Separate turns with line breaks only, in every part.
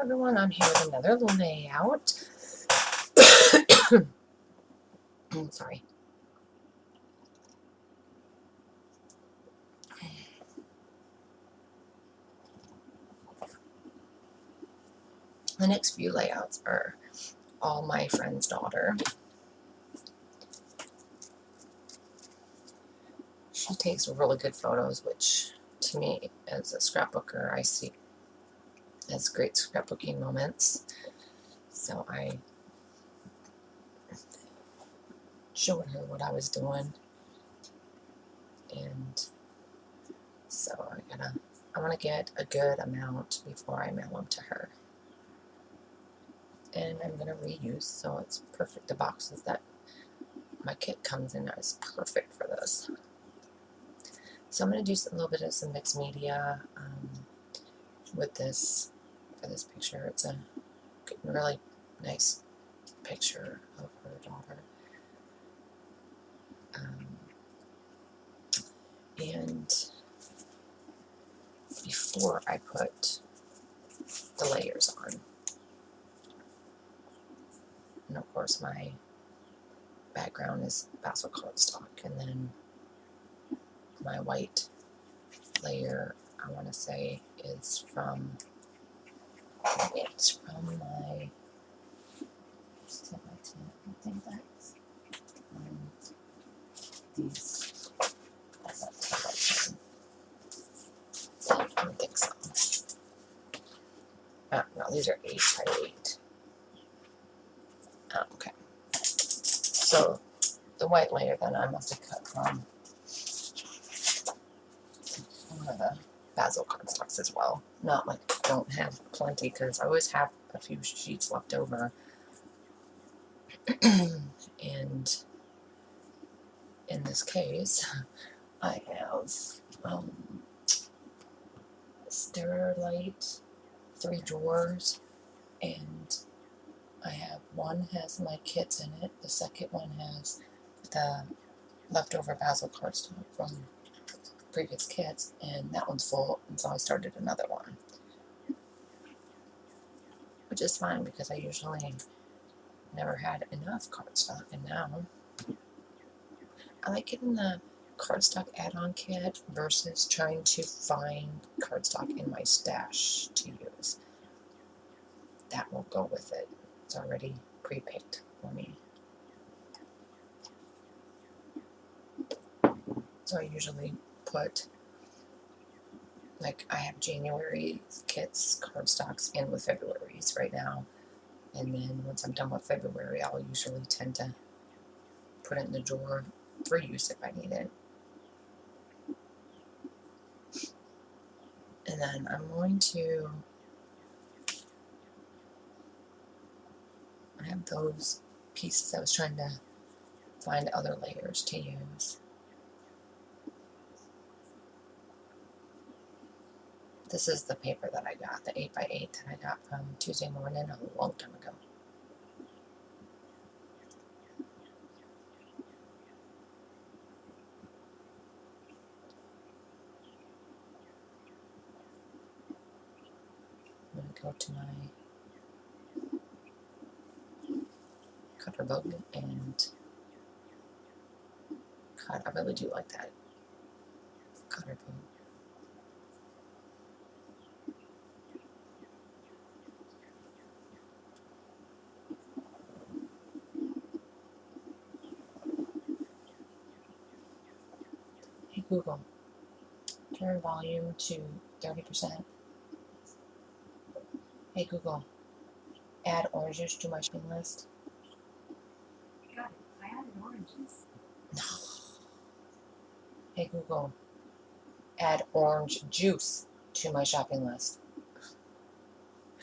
everyone, I'm here with another layout. Sorry. The next few layouts are all my friend's daughter. She takes really good photos, which to me, as a scrapbooker, I see as great scrapbooking moments. So I showed her what I was doing, and so I want to get a good amount before I mail them to her. And I'm going to reuse, so it's perfect. The boxes that my kit comes in is perfect for this. So I'm going to do a little bit of some mixed media with this, for this picture. It's a really nice picture of her daughter. And before I put the layers on, and of course my background is basil cardstock, and then my white layer, I want to say, is from, it's from my, I think that's these, I don't think so. No, these are 8 by 8. Okay. So the white layer then I must have cut from one of the basil cardstocks as well. Not like I don't have plenty, because I always have a few sheets left over. And in this case, I have Sterilite 3 drawers, and I have one has my kits in it. The second one has the leftover basil cardstock from previous kits, and that one's full, and so I started another one, which is fine because I usually never had enough cardstock, and now I like getting the cardstock add-on kit versus trying to find cardstock in my stash to use. That will go with it. It's already pre-picked for me. So I usually put, like, I have January kits, cardstocks in with February's right now. And then once I'm done with February, I'll usually tend to put it in the drawer for use if I need it. And then I'm going to, I have those pieces. I was trying to find other layers to use. This is the paper that I got, the 8 by 8 that I got from Tuesday Morning a long time ago. I'm going to go to my cutter book and cut. I really do like that cutter book. Hey Google, turn volume to 30%. Hey Google, add orange juice to my shopping list.
Got it. I added oranges.
No. Hey Google, add orange juice to my shopping list.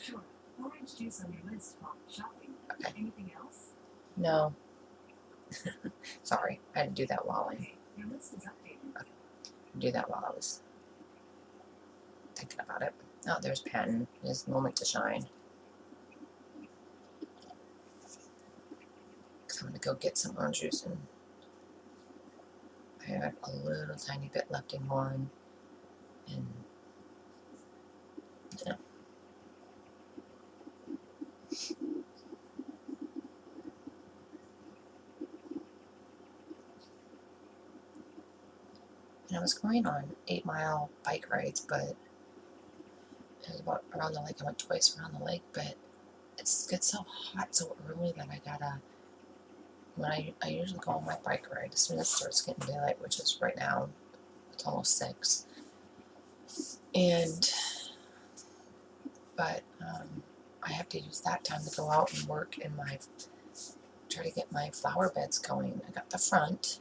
Sure. Orange juice on your list while shopping.
Okay.
Anything else?
No. Sorry, I had to do that while
Okay. Your list is updated.
do that while I was thinking about it. Oh, there's Patton. His moment to shine. I'm going to go get some orange juice, and I have a little tiny bit left in one, and yeah. And I was going on 8-mile bike rides, but it was about around the lake. I went twice around the lake, but it gets so hot so early that I gotta, when I usually go on my bike ride as soon as it starts getting daylight, which is right now, it's almost 6. But I have to use that time to go out and work in try to get my flower beds going. I got the front.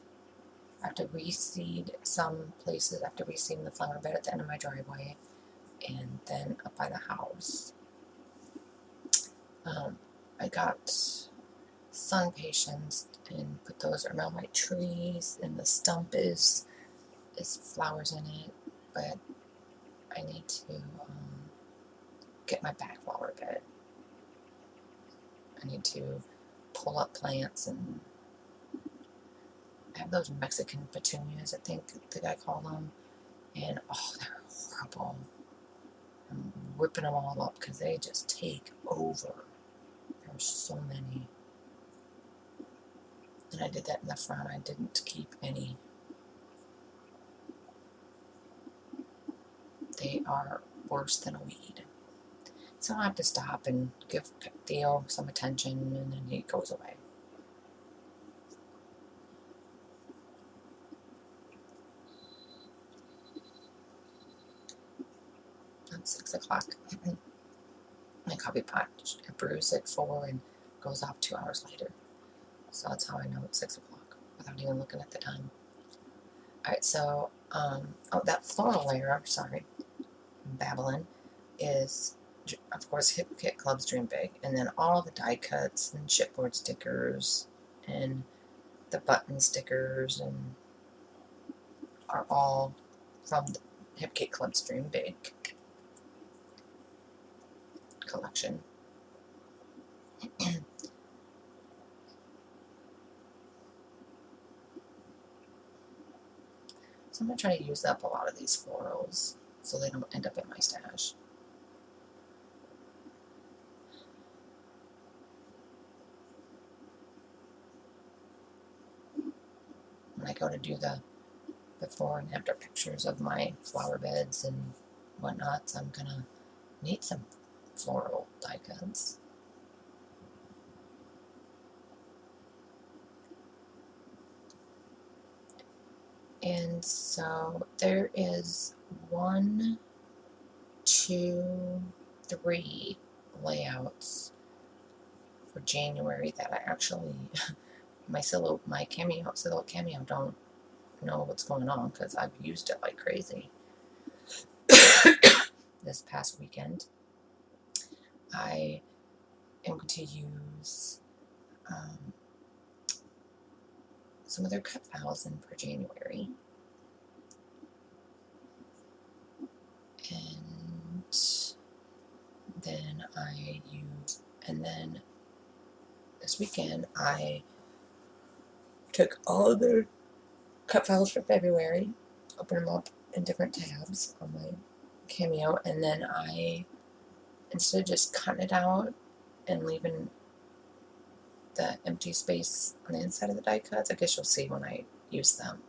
I have to reseed some places. I have to reseed the flower bed at the end of my driveway, and then up by the house. I got sun pations and put those around my trees, and the stump is flowers in it, but I need to get my back flower bed. I need to pull up plants, and I have those Mexican petunias, I think the guy called them, and oh, they're horrible. I'm ripping them all up because they just take over. There's so many. And I did that in the front. I didn't keep any. They are worse than a weed. So I have to stop and give Theo some attention, and then he goes away. At 6 o'clock. My coffee pot brews at 4 and goes off 2 hours later. So that's how I know it's 6 o'clock without even looking at the time. Alright, so, oh, that floral layer, sorry, Babylon, is, of course, Hip Kit Club's Dream Big. And then all the die cuts and chipboard stickers and the button stickers and are all from the Hip Kit Club's Dream Big collection. So I'm going to try to use up a lot of these florals so they don't end up in my stash. When I go to do the before and after pictures of my flower beds and whatnot, I'm going to need some floral die cuts. And so there is 1, 2, 3 layouts for January that I actually, my silhouette cameo don't know what's going on because I've used it like crazy. This past weekend, I am going to use some of their cut files in for January. And then this weekend I took all of their cut files for February, opened them up in different tabs on my Cameo, and then I, instead of just cutting it out and leaving the empty space on the inside of the die cuts, I guess you'll see when I use them.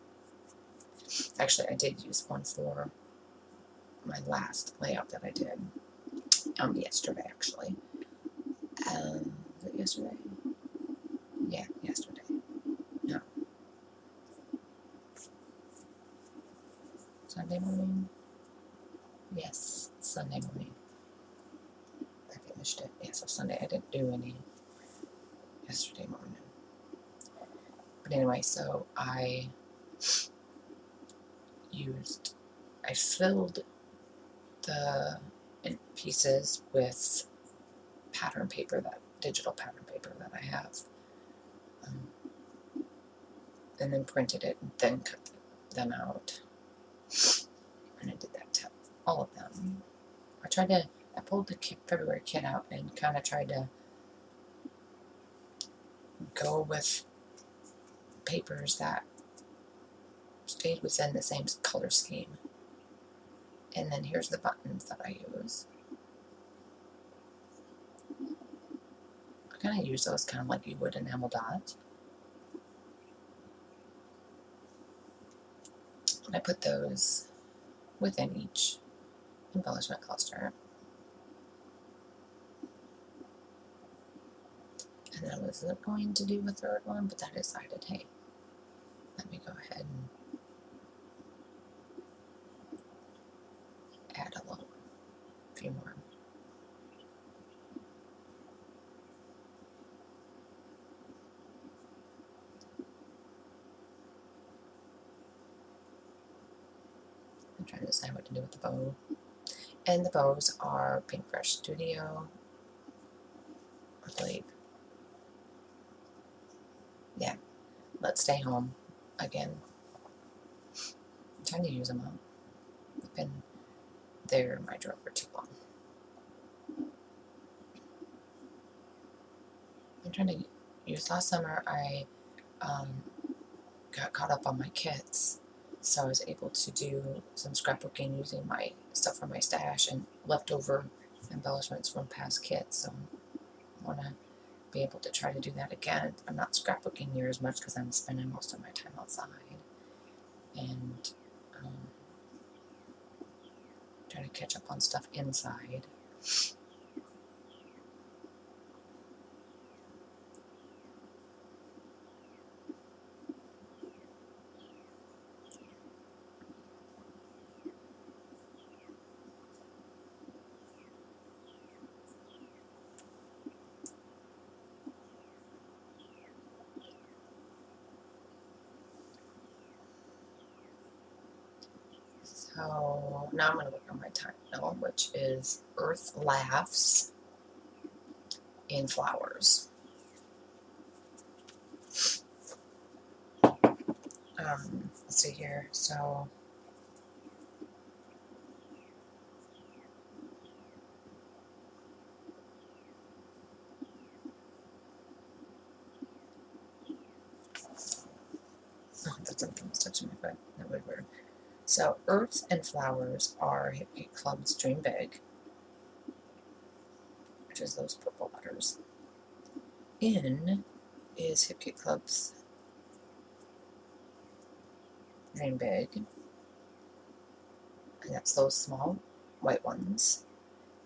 Actually, I did use one for my last layout that I did yesterday, actually. Was it yesterday? Yeah, yesterday. No. Sunday morning? Yes, Sunday morning. I finished it. Yeah, so Sunday I didn't do any yesterday morning. But anyway, so I filled the pieces with pattern paper, that digital pattern paper that I have, and then printed it and then cut them out. And I did that to all of them. I pulled the February kit out and kind of tried to go with papers that stayed within the same color scheme. And then here's the buttons that I use. I kind of use those kind of like you would enamel dots. I put those within each embellishment cluster. And then I was going to do a third one, but I decided, hey, let me go ahead and add a few more. I'm trying to decide what to do with the bow. And the bows are Paintbrush Studio, I believe. Yeah, Let's Stay Home again. I'm trying to use them up. I've been there in my drawer for too long. I'm trying to use, last summer I got caught up on my kits, so I was able to do some scrapbooking using my stuff from my stash and leftover embellishments from past kits, so I want to be able to try to do that again. I'm not scrapbooking near as much because I'm spending most of my time outside, and trying to catch up on stuff inside. So now I'm going to work on my title, which is Earth Laughs in Flowers. Let's see here. So that's something that's touching my foot. That would work. So Earth and Flowers are Hip Kit Club's Dream Big, which is those purple letters. In is Hip Kit Club's Dream Big, and that's those small white ones.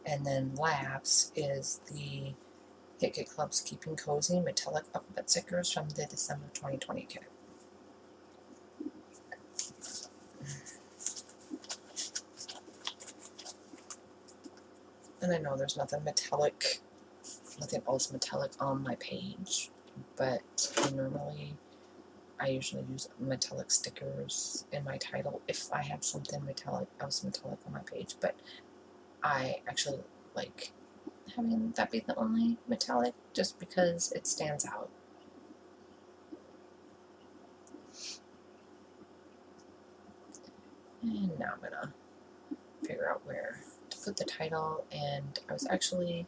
And then Laughs is the Hip Kit Club's Keeping Cozy metallic alphabet stickers from the December 2020 kit. And I know there's nothing else metallic on my page, but I usually use metallic stickers in my title if I have something else metallic on my page, but I actually like having that be the only metallic just because it stands out. And now I'm gonna figure out where to put the title, and I was actually,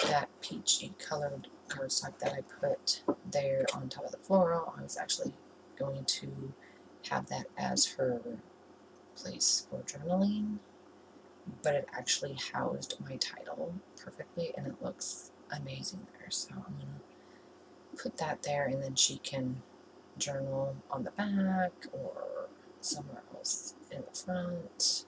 that peachy colored cardstock that I put there on top of the floral, I was actually going to have that as her place for journaling, but it actually housed my title perfectly and it looks amazing there, so I'm gonna put that there, and then she can journal on the back or somewhere else in the front.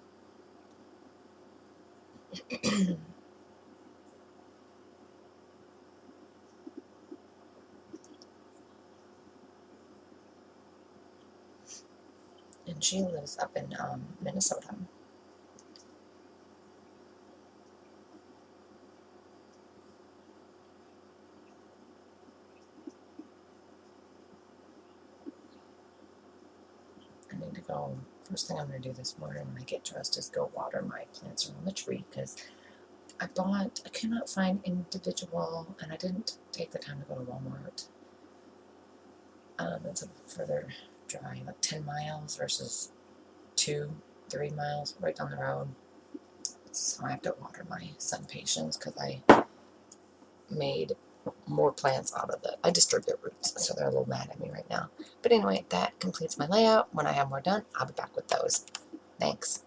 And she lives up in Minnesota. I need to go, first thing I'm going to do this morning when I get dressed is go water my plants around the tree, because I cannot find individual, and I didn't take the time to go to Walmart. It's a further drive, like 10 miles versus 2-3 miles right down the road. So I have to water my sun patience because I made more plants out of it. I disturbed their roots, so they're a little mad at me right now. But anyway, that completes my layout. When I have more done, I'll be back with those. Thanks.